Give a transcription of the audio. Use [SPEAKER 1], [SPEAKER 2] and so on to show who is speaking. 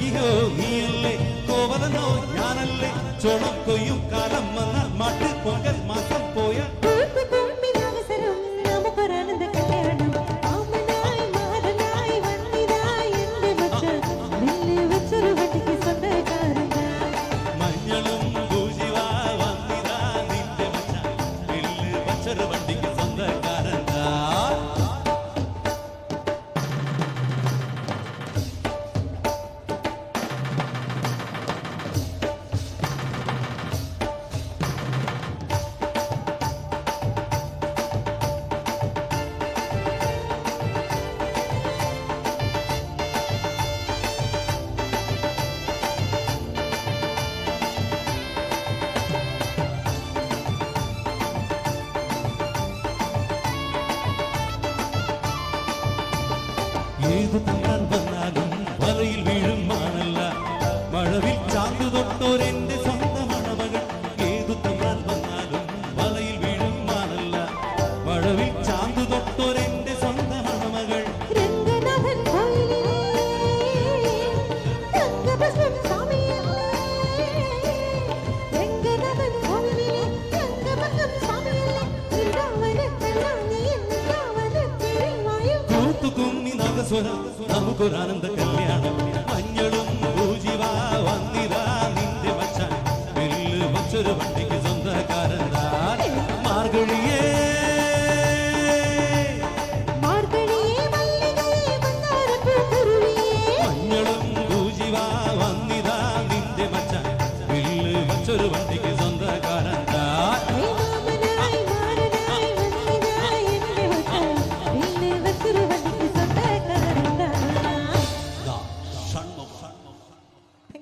[SPEAKER 1] കനകിയോ നീയല്ലേ കോവലനോ ഞാനല്ലേ ചോളം കൊയ്യും കാലം വന്നാൽ മാട്ട് പൊങ്കൽ മാസം പോയ മഞ്ഞളും പൂജിവാ വന്നിതാ നിന്റെ മച്ചാൻ വില്ല് വച്ചൊരു വണ്ടിക്ക് സ്വന്തക്കാരന്താ ഏതു തമ്പാൻ വന്നാലും വലയിൽ വീഴും മാനല്ല മഴവിൽ ചാന്തു തൊട്ടോരെന്റെ സ്വന്തം മണമകൾ ഏതു തമ്പാൻ വന്നാലും വലയിൽ വീഴും മാനല്ല മഴവിൽ ചാന്തു തൊട്ടോരെന്റെ സ്വന്തം മണമകൾ നമുക്കൊരാനന്ദ കല്യാണം മഞ്ഞളും